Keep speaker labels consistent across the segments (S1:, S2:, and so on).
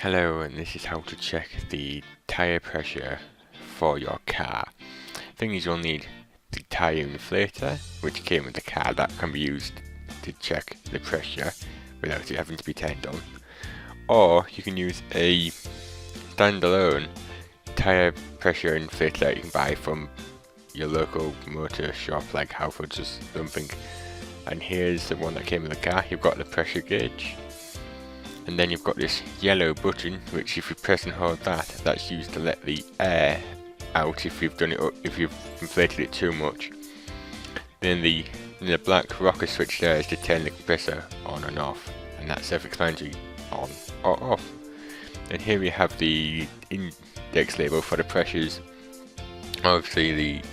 S1: Hello, and this is how to check the tyre pressure for your car. Thing is, you'll need the tyre inflator, which came with the car. That can be used to check the pressure without it having to be turned on. Or you can use a standalone tyre pressure inflator that you can buy from your local motor shop like Halfords or something. And here's the one that came with the car. You've got the pressure gauge. And then you've got this yellow button, which if you press and hold that, that's used to let the air out if you've done it up, if you've inflated it too much. Then the black rocker switch there is to turn the compressor on and off, and that's self-explanatory, on or off. And here we have the index label for the pressures. Obviously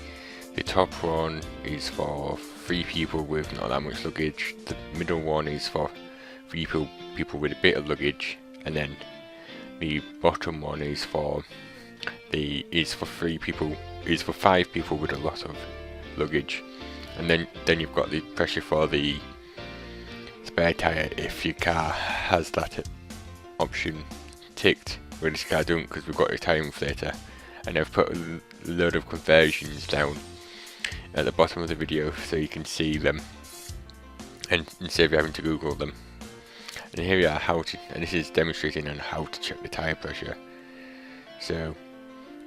S1: the top one is for 3 people with not that much luggage, the middle one is for 3 people with a bit of luggage, and then the bottom one is for 5 people with a lot of luggage. And then you've got the pressure for the spare tyre if your car has that option ticked, where this car don't, because we've got a tyre inflator. And I've put a load of conversions down at the bottom of the video so you can see them and instead of having to Google them. And here we are, and this is demonstrating on how to check the tyre pressure. So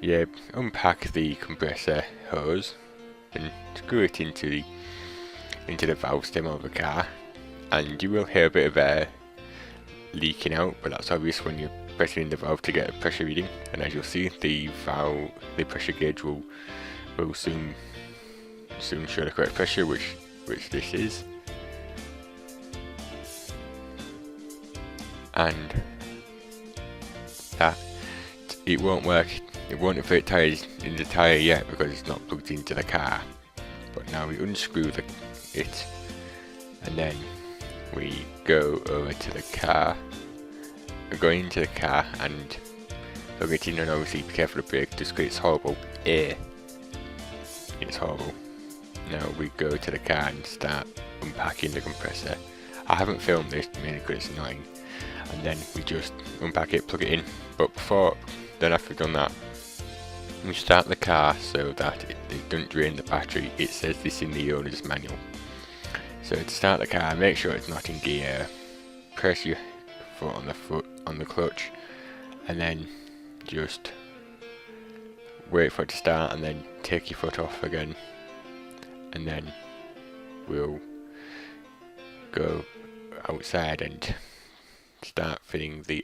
S1: yeah, unpack the compressor hose and screw it into the valve stem of the car, and you will hear a bit of air leaking out, but that's obvious when you're pressing in the valve to get a pressure reading. And as you'll see, the pressure gauge will soon show the correct pressure, which this is. And that it won't work. It won't inflate tyres in the tyre yet because it's not plugged into the car. But now we unscrew it, and then we go over to the car, go into the car and plug it in. And obviously be careful of the brake, just because it's horrible air. It's horrible. Now we go to the car and start unpacking the compressor. I haven't filmed this mainly because it's annoying. And then we just unpack it, plug it in. But after we've done that, we start the car so that it doesn't drain the battery. It says this in the owner's manual. So to start the car, make sure it's not in gear. Press your foot on the clutch, and then just wait for it to start, and then take your foot off again. And then we'll go outside and start filling the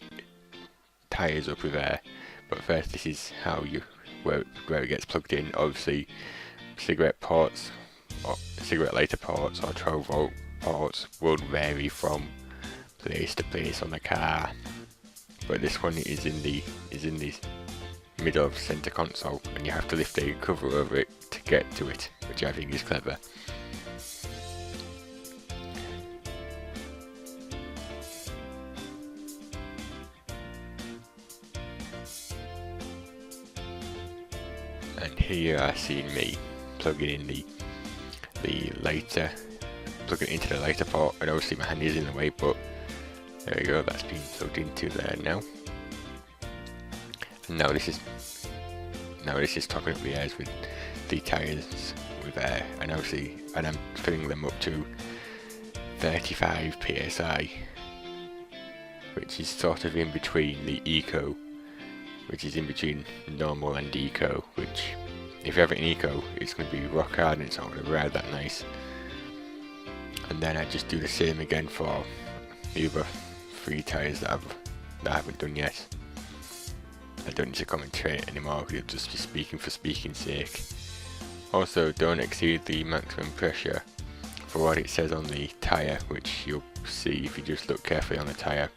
S1: tyres up with air. But first, this is how where it gets plugged in. Obviously, cigarette ports or cigarette lighter ports or 12-volt ports will vary from place to place on the car, but this one is in the middle of center console, and you have to lift a cover over it to get to it, which I think is clever. And here you are seeing me plugging in the lighter, plugging it into the lighter port, and obviously my hand is in the way, but there we go, that's been plugged into there now. And now this is topping up the airs with the tyres with air, and obviously, and I'm filling them up to 35 psi, which is sort of in between the eco, which is in between normal and eco, which if you have an eco, it's going to be rock hard and it's not going to ride that nice. And then I just do the same again for the other 3 tyres that I haven't done yet. I don't need to commentate anymore because it'll just be speaking for speaking's sake. Also, don't exceed the maximum pressure for what it says on the tyre, which you'll see if you just look carefully on the tyre.